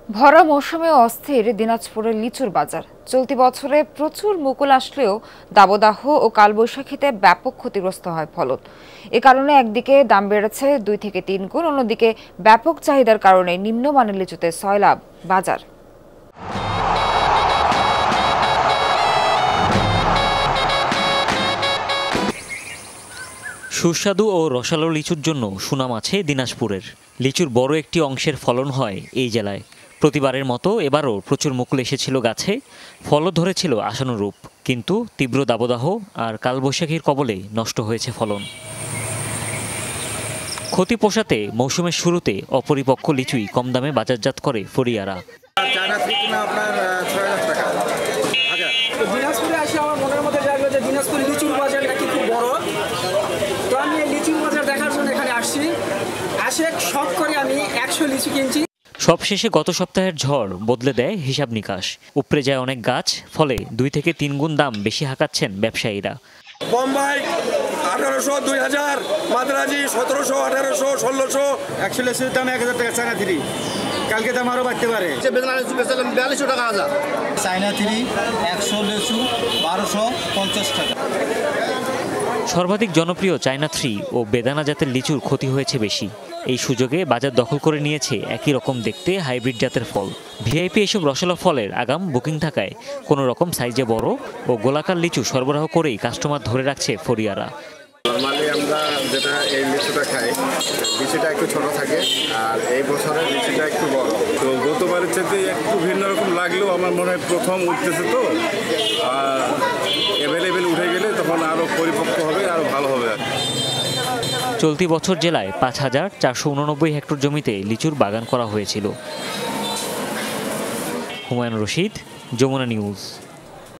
ভরা মৌসুমে অস্থির দিনাজপুরের লিচুর বাজার। চলতি বছরে প্রচুর মুকুল আসলেও দাবদাহ ও কালবৈশাখীতে ব্যাপক ক্ষতিগ্রস্ত হয় ফলন। এ কারণে একদিকে দাম বেড়েছে 2 থেকে 3 গুণ, অন্যদিকে ব্যাপক চাহিদার কারণে নিম্নমানের লিচুতে সয়লাব বাজার। সুস্বাদু ও রসালো লিচুর জন্য সুনাম আছে দিনাজপুরের। লিচুর বড় একটি অংশের ফলন হয় এই জেলায়। প্রতিবারের মতো এবারও প্রচুর মুকুল এসেছিল গাছে, ফলও ধরেছিল আশানুরূপ, কিন্তু তীব্র দাবদাহ আর কালবৈশাখীর কবলে নষ্ট হয়েছে ফলন। ক্ষতি পোষাতে মৌসুমের শুরুতে অপরিপক্ক লিচুই কম দামে বাজারজাত করে ফরিয়ারা। দিনাজপুরে আসে আমার মনের মধ্যে জাগলো যে দিনাজপুর লিচুর বাজার নাকি খুব বড়। তো আমি এই লিচুর বাজার দেখার জন্য এখানে আসছি। শখ করে আমি 100 লিচু কিনছি। সবশেষে গত সপ্তাহের ঝড় বদলে দেয় হিসাব নিকাশ। উপড়ে যায় অনেক গাছ, ফলে 2 থেকে 3 গুণ দাম বেশি হাঁকাচ্ছেন ব্যবসায়ীরা। বোম্বাই 1800, 2000, মাদ্রাজি 1700, 1800, 1600। 100 লিচুর দাম 1000 টাকা, চায়না থ্রি। কালকে দাম আরও বাড়তে পারে। 4200 টাকা হাজার। চায়না থ্রি 100 লিচু 1250 টাকা। সর্বাধিক জনপ্রিয় চায়না থ্রি ও বেদানা জাতের লিচুর ক্ষতি হয়েছে বেশি। এই সুযোগে বাজার দখল করে নিয়েছে একই রকম দেখতে হাইব্রিড জাতের ফল। ভিআইপি এসব রসালো ফলের আগাম বুকিং থাকায় কোনো রকম সাইজে বড় ও গোলাকার লিচু সরবরাহ করেই কাস্টমার ধরে রাখছে ফরিয়ারা। নর্মালি আমরা যেটা এই লিচুটা খাই, লিচুটা একটু ছোট থাকে, আর এই বছরের লিচুটা একটু বড়। তো গতবারের চাইতে একটু ভিন্ন রকম লাগলেও আমার মনে হয় প্রথম উঠতেছে, তো আর অ্যাভেলেবেল উঠে গেলে তখন আরও পরিপক্ক হবে, আরও ভালো হবে। চলতি বছর জেলায় 5489 হেক্টর জমিতে লিচুর বাগান করা হয়েছিল। হুমায়ুন রশিদ, যমুনা নিউজ।